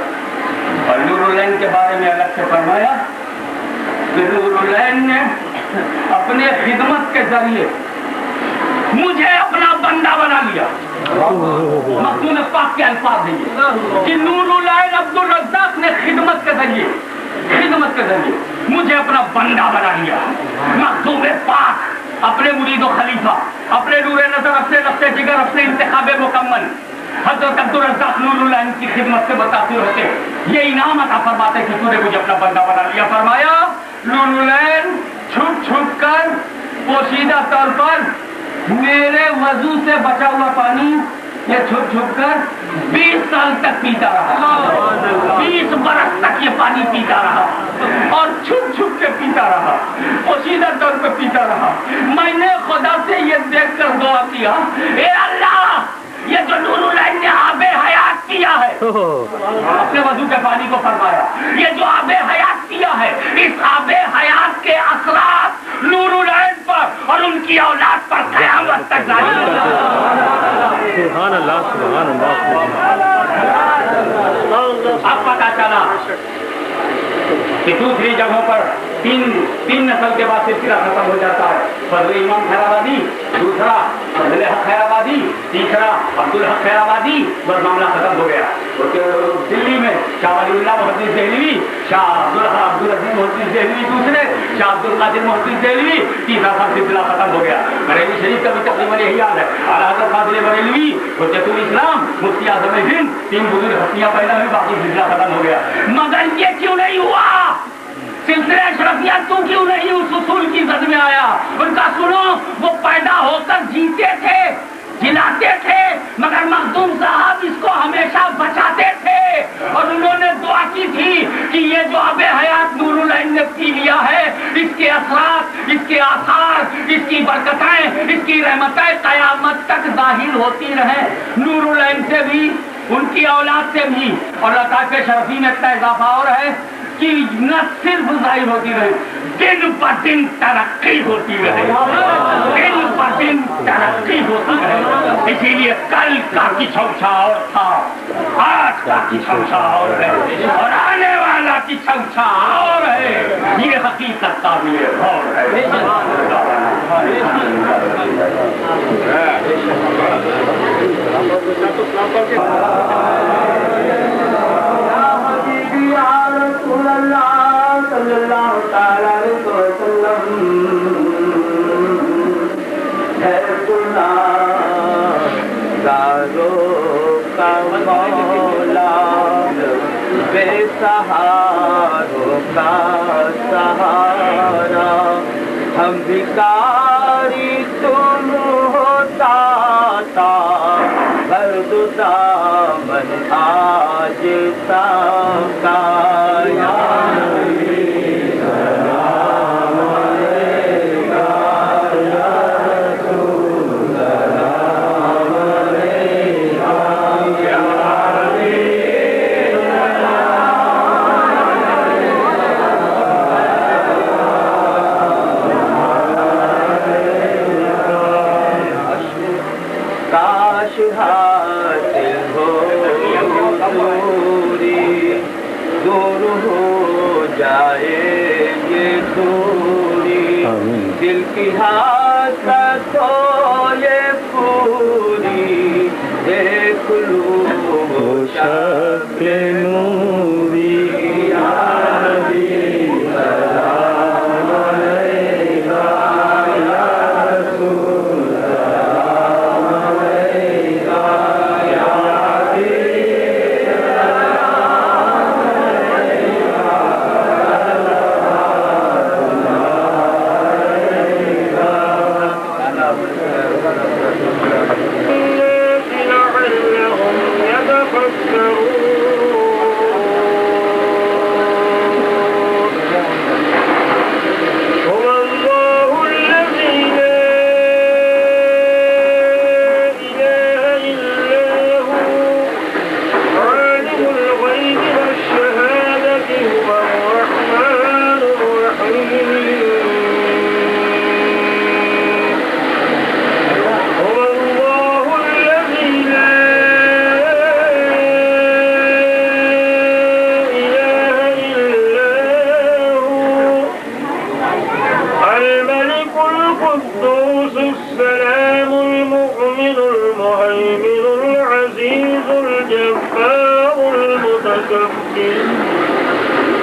اور نور العین کے بارے میں الگ سے فرمایا کہ نور العین نے اپنے خدمت کے ذریعے مجھے اپنا بندہ بنا لیا. مخدوم پاک کے الفاظ ہیں کہ نور العین عبد الرزاق نے خدمت کے ذریعے مجھے اپنا بندہ بنا لیا. مخدوم پاک اپنے مرید و خلیفہ, اپنے نور نظر, اپنے نفس جگر, اپنے انتخاب مکمل حضرت عبد الرزاق نور العین کی خدمت سے متاثر ہوتے یہ انعام عطا فرماتے کہ تو نے مجھے اپنا بندہ بنا لیا. فرمایا نور العین چھپ چھپ کر پوشیدہ طور پر میرے وضو سے بچا ہوا پانی یہ چھپ چھپ کر 20 سال تک پیتا رہا, 20 برس تک یہ پانی پیتا رہا, اور چھپ چھپ کے پیتا رہا, پوشیدہ طور پہ پیتا رہا. میں نے خدا سے یہ دیکھ کر دعا کیا, اے اللہ یہ جو نور العین نے آب حیات کیا ہے, اپنے وضو کے پانی کو فرمایا, یہ جو آب حیات کیا ہے, اس آب حیات کے اثرات نور العین پر اور ان کی اولاد پر قیامت تک جاری
سبحان اللہ, سبحان اللہ.
اب پتا چلا کہ دوسری جگہوں پر تین نسل کے بعد سلسلہ ختم ہو جاتا ہے. فضل امام خیر آبادی, دوسرا فضل حق خیر آبادی, تیسرا عبدالحق خیر آبادی, بس معاملہ ختم ہو گیا. دلی میں شاہ ولی اللہ محدث دہلوی, شاہ عبدالعزیز محدث دہلوی دوسرے, شاہ عبد القادر محدث دہلوی تیسرا, سب سلسلہ ختم ہو گیا. بریلوی شریف کا بھی تقریباً یہی حال ہے. اعلیٰ حضرت فاضل بریلوی, حجت الاسلام, مفتی اعظم ہند, 3 بزرگ ہستیاں پیدا ہوئی, باقی سلسلہ ختم ہو گیا. مگر یہ کیوں نہیں ہوا؟ سلسلہ اشرفیات تو کیوں نہیں اس اصول کی زد میں آیا؟ ان کا سنو, وہ پیدا ہو کر جیتے تھے, جلاتے تھے, مگر مخدوم صاحب اس کو ہمیشہ بچاتے تھے. اور انہوں نے دعا کی تھی کہ یہ جو آب حیات نور العین نے پی لیا ہے، اس کے اثرات، اس کے آثار، اس کی برکتیں، اس کی رحمتیں قیامت تک ظاہر ہوتی رہیں، نور العین سے بھی، ان کی اولاد سے بھی. اور اللہ تعالیٰ کے شرفی میں اتنا اضافہ اور ہے کہ نہ صرف ظاہر ہوتی رہے، دن پر دن ترقی ہوتی رہے، دن پر دن ترقی ہوتی رہے. اسی لیے کل کا کچھ اور تھا، آج کا کچھ اور ہے، اور آنے والا کچھ اور ہے. یہ حقیقت قابل غور ہے.
رسول اللہ صلی اللہ تعالی علیہ وسلم داروں کا مولا بے سہاروں کا سہارا، ہم بھکاری تم ہوتا تھا، غرض دامن آج سایا. کاش حاصل ہو دوری، دور ہو جائے یہ دوری، دل کی حسرت ہو یہ پوری، دیکھ لو شب نوری.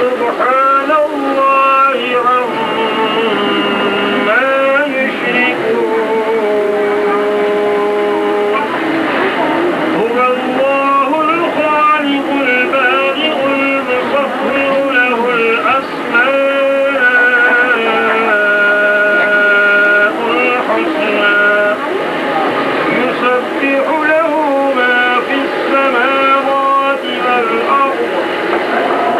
سبحان الله عما يشركون. هو الله الخالق البارئ المصور، له الأسماء الحسنى، يسبح له ما في السماوات والأرض،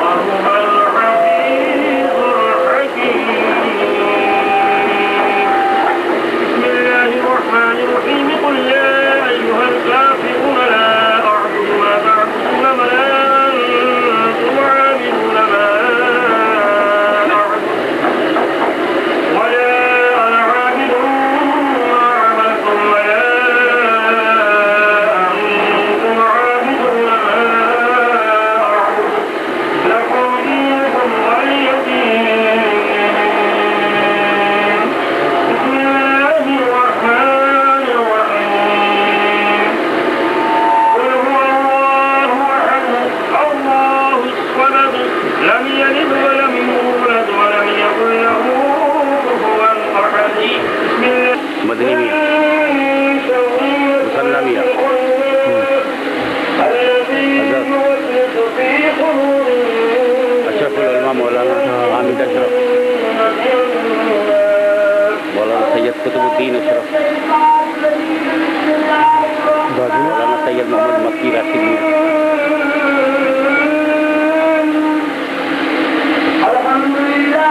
وهو العزيز الحكيم. بسم الله الرحمن الرحيم. قل يا أيها الكافرون لا أعبد ما تعبدون ولا أنتم عابدون ما أعبد ولا أنا عابد ما عبدتم ولا أنتم عابدون ما أعبد، لكم دينكم ولي دين. بسم الله الرحمن الرحيم. قل هو الله أحد الله الصمد، لم يلد ولم يولد ولم يكن له كفوا أحد. بسم الله
مدنی میاں مسلح میاں
الذي يوسوس في قلوب
اشرف العلماء مولانا حامد اشرف، مولانا سید قطب الدین اشرف، مولانا سید محمد مکی راشد میاں.
الحمد لله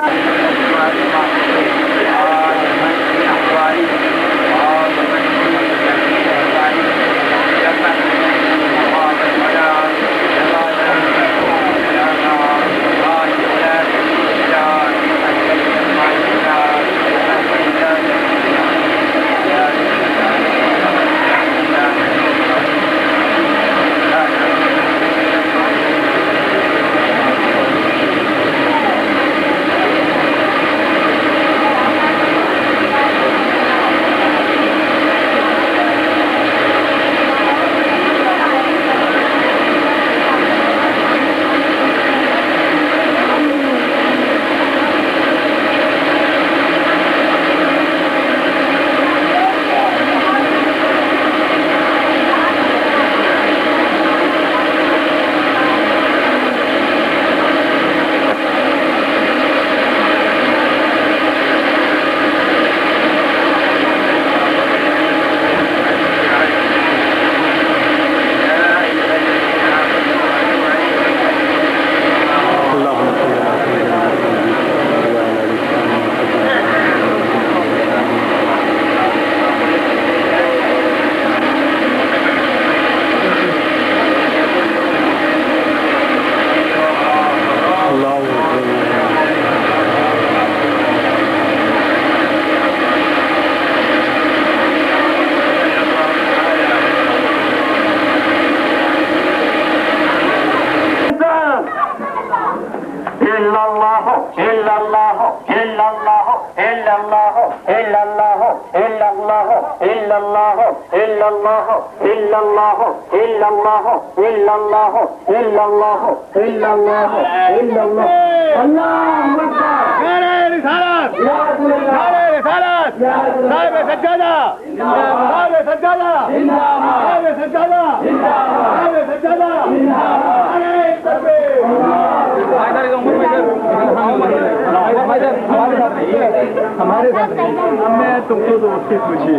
ہمارے میں تم کو تو اس کی پوچھیے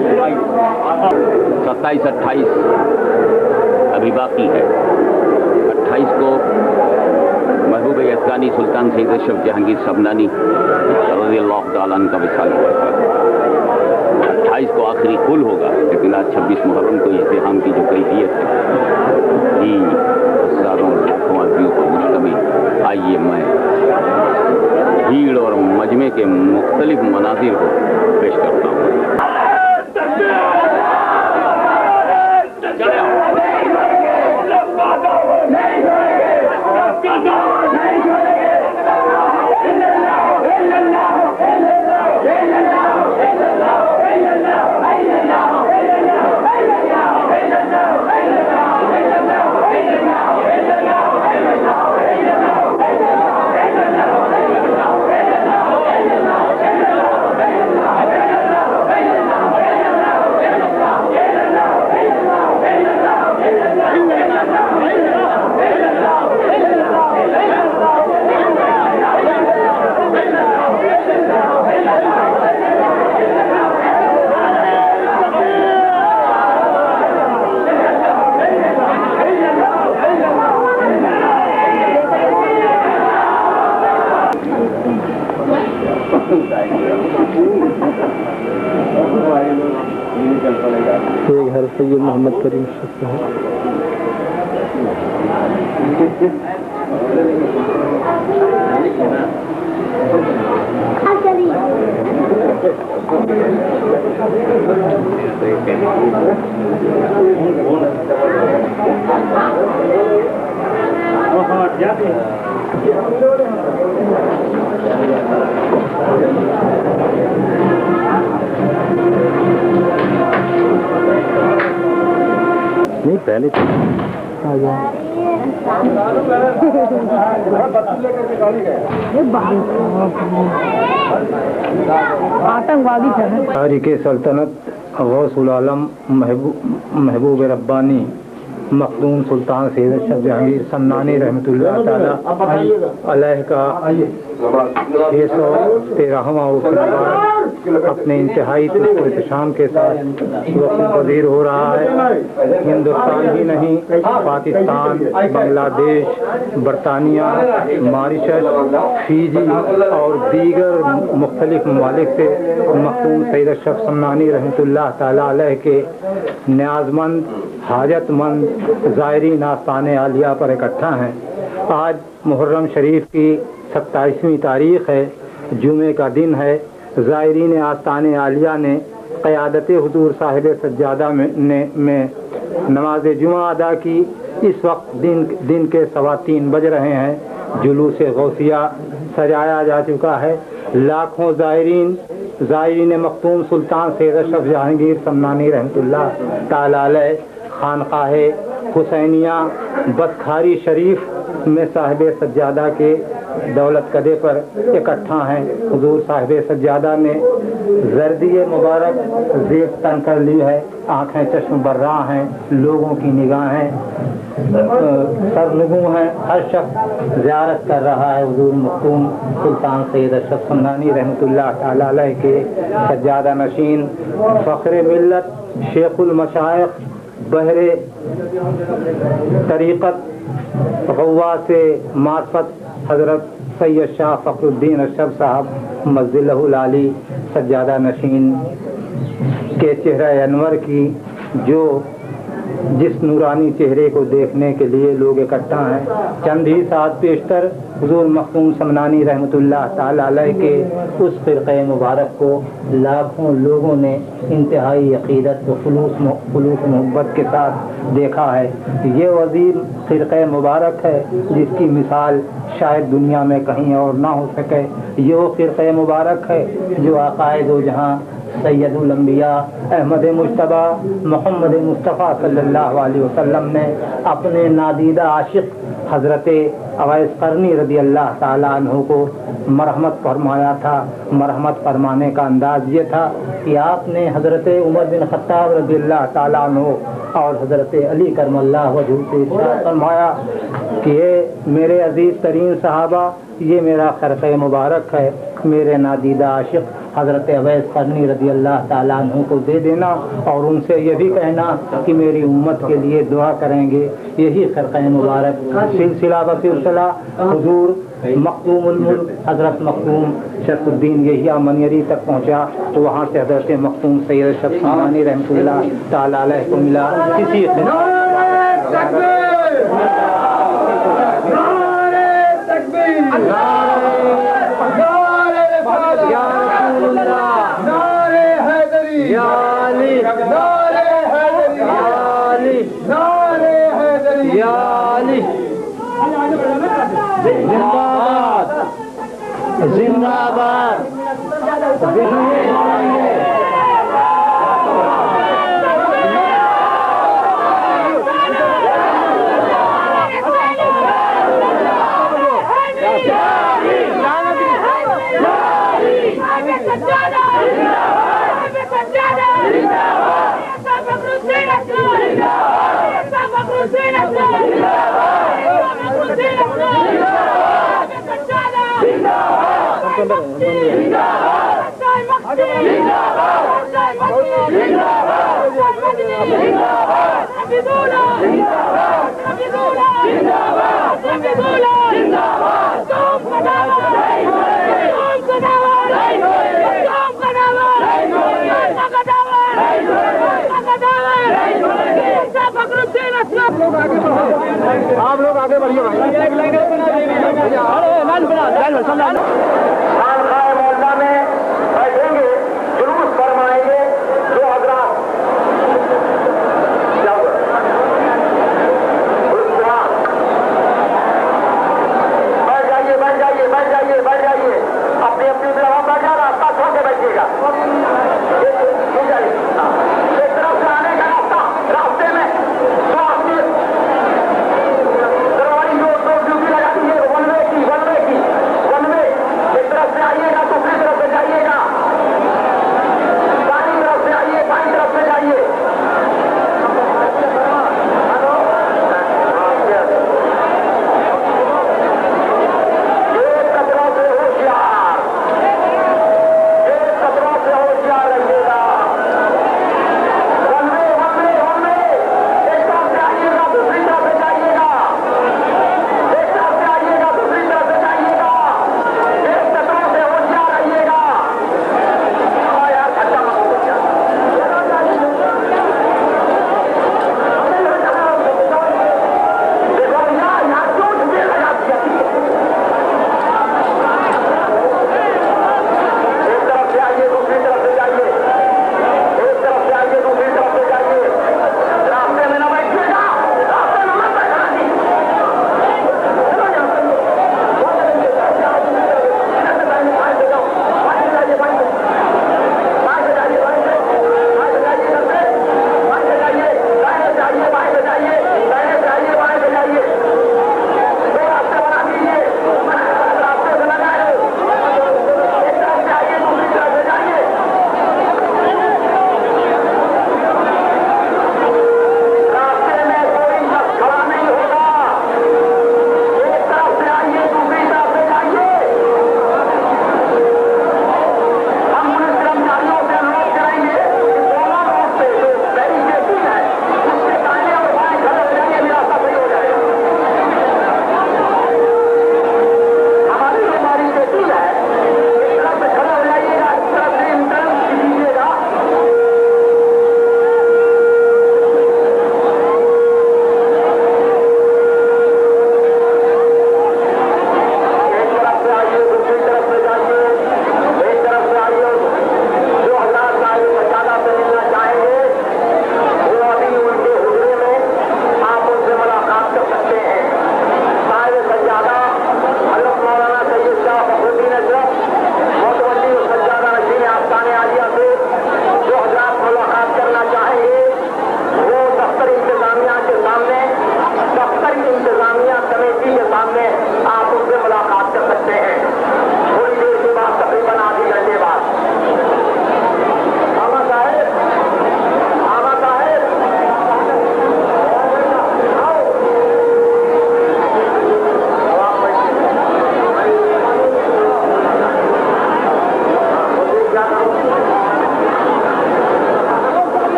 27-28 ابھی باقی ہے. 28 کو محبوب یزدانی سلطان سید اشرف جہانگیر سمنانی رضی اللہ تعالیٰ عنہ کا وصال ہوا تھا. 28 کو آخری کل ہوگا، لیکن آج 26 محرم کو اجتماع کی جو کیفیت ہے یہ ہزاروں لاکھوں آدمیوں پر مشتمل. آئیے میں بھیڑ اور مجمع کے مختلف مناظر کو پیش کرتا ہوں.
یہ گھر سید محمد کریم شخص ہے. نہیں پہلے آتنکوادی تاریخ سلطنت غوث العالم محبوب ربانی مخدوم سلطان سید اشرف جہانگیر سمنانی رحمۃ اللہ تعالی علیہ کا 613واں اپنے انتہائی احتشام کے ساتھ وقت پذیر ہو رہا ہے. ہندوستان ہی نہیں، پاکستان، بنگلہ دیش، برطانیہ، ماریشس، فیجی اور دیگر مختلف ممالک سے مخدوم سید اشرف سمنانی رحمۃ اللہ تعالی علیہ کے نیاز مند، حاجت مند زائرین آستان عالیہ پر اکٹھا ہیں. آج محرم شریف کی 27ویں تاریخ ہے، جمعے کا دن ہے. زائرین آستان عالیہ نے قیادت حضور صاحب سجادہ میں نماز جمعہ ادا کی. اس وقت دن کے 3:15 بج رہے ہیں. جلوس غوثیہ سجایا جا چکا ہے. لاکھوں زائرین مختوم سلطان سید اشرف جہانگیر سمنانی رحمۃ اللہ تعالی علیہ خانقاہ حسینیہ بسکھاری شریف میں صاحب سجادہ کے دولت قدے پر اکٹھا ہیں. حضور صاحب سجادہ نے زردی مبارک زیب تن کر لی ہے. آنکھیں چشم برراں ہیں، لوگوں کی نگاہیں سرنگوں ہیں. ہر شخص زیارت کر رہا ہے حضور مختوم سلطان سید اشرف سمنانی رحمۃ اللہ تعالی علیہ کے سجادہ نشین فخر ملت شیخ المشائخ بحر طریقت غواث معرفت حضرت سید شاہ فخر الدین اشرف صاحب مزلہ العالی سجادہ نشین کے چہرہ انور کی جو
جس نورانی چہرے کو دیکھنے کے لیے لوگ اکٹھا ہیں. چند ہی ساتھ پیشتر حضور مختوم سمنانی رحمۃ اللہ تعالی علیہ کے اس فرقہ مبارک کو لاکھوں لوگوں نے انتہائی عقیدت و خلوص محبت کے ساتھ دیکھا ہے. یہ عظیم فرقہ مبارک ہے جس کی مثال شاید دنیا میں کہیں اور نہ ہو سکے. یہ وہ فرقہ مبارک ہے جو عقائد و جہاں سید الانبیاء احمد مجتبیٰ محمد مصطفیٰ صلی اللہ علیہ وسلم نے اپنے نادیدہ عاشق حضرت اویس قرنی رضی اللہ تعالیٰ عنہ کو مرحمت فرمایا تھا. مرحمت فرمانے کا انداز یہ تھا کہ آپ نے حضرت عمر بن خطاب رضی اللہ تعالیٰ عنہ اور حضرت علی کرم اللہ وجہہ سے ارشاد فرمایا کہ یہ میرے عزیز ترین صحابہ، یہ میرا خرقہ مبارک ہے، میرے نادیدہ عاشق حضرت اویس قرنی رضی اللہ تعالیٰ عنہ کو دے دینا اور ان سے یہ بھی کہنا کہ میری امت کے لیے دعا کریں گے. یہی خرقہ مبارک سلسلہ بسلسلہ حضور مختوم الملک حضرت مختوم شرف الدین یحییٰ منیری تک پہنچا تو وہاں سے حضرت مختوم سید اشرف سمنانی رحمۃ اللہ تعالی علیہ کو ملا. کسی زندہ باد آپ لوگ آگے بڑھیے
محلہ میں بیٹھیں گے، جلوس فرمائیں گے. جو حضرات بیٹھ جائیے اپنی اپنی طرح بیٹھا راستہ چھوڑ کے بیٹھیے گا. ایک طرف سے آنے کا راستہ، راستے میں ڈیوٹی لگاتی ہے ون وے ایک طرف سے آئیے گا دوسری طرف سے جائیے گا، دائیں طرف سے آئیے بائیں طرف سے جائیے. ایک قطروں سے ہوشیار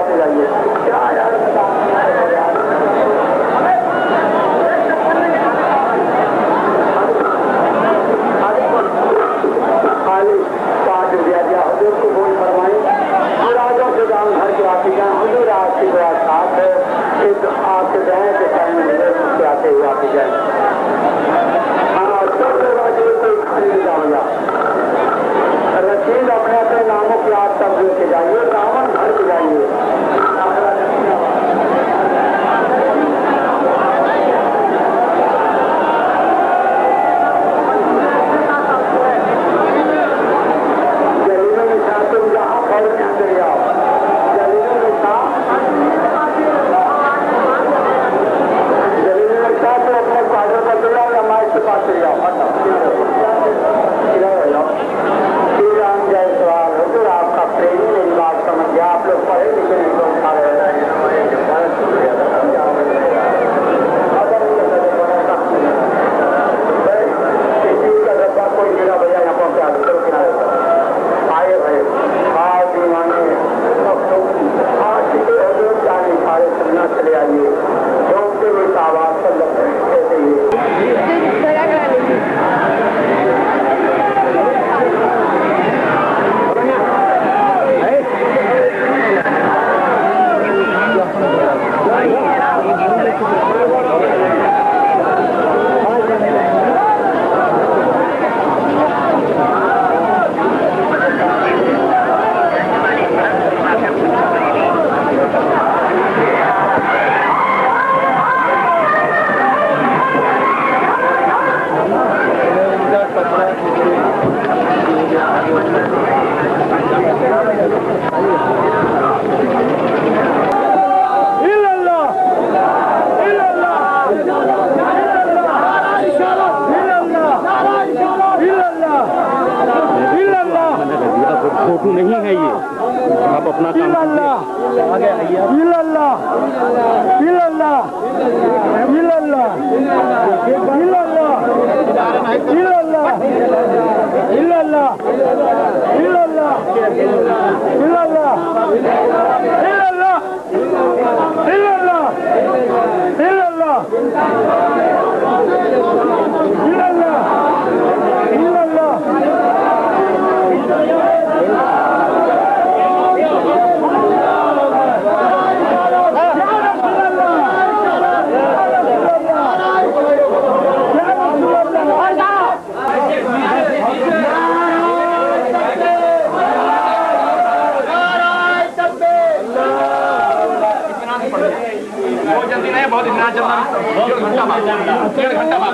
آتے جائیے. خالی 5 روپیہ دیا حضور کو بول فرمائیں. مرادوں کے دام گھر کے آتے جائیں. حضور آپ کی دعا ساتھ ہے. آپ کے دہیں کے ٹائم میں آتے ہوئے آتے جائیں. رسید اپنے اپنے ناموں کی آپ تک لے کے جائیے. دامن گھر کے جائیے. جلیل النساء تم جہاں پڑھ کے چلے جاؤ. جلیل النساء تو اپنے کاغذ پر چلے جاؤ یا مائک کے پاس چلے جاؤ. جائے سوال حضور آپ کا پریمی میری بات سمجھ گیا. آپ لوگ پڑھے لکھے نہیں لوگ کھڑے ہیں. کسی کا ڈبا کوئی میرا بھیا یہاں پہنچا کنارے آئے بھائی آج دیوانے آج کے حضور جانے سارے سننا چلے آئیے. جھونکتے ہوئے آواز پر لگتے ہی
فوٹو نہیں ہے یہ. آپ اپنا کام بہت اتنا چلنا 1.5 گھنٹہ بعد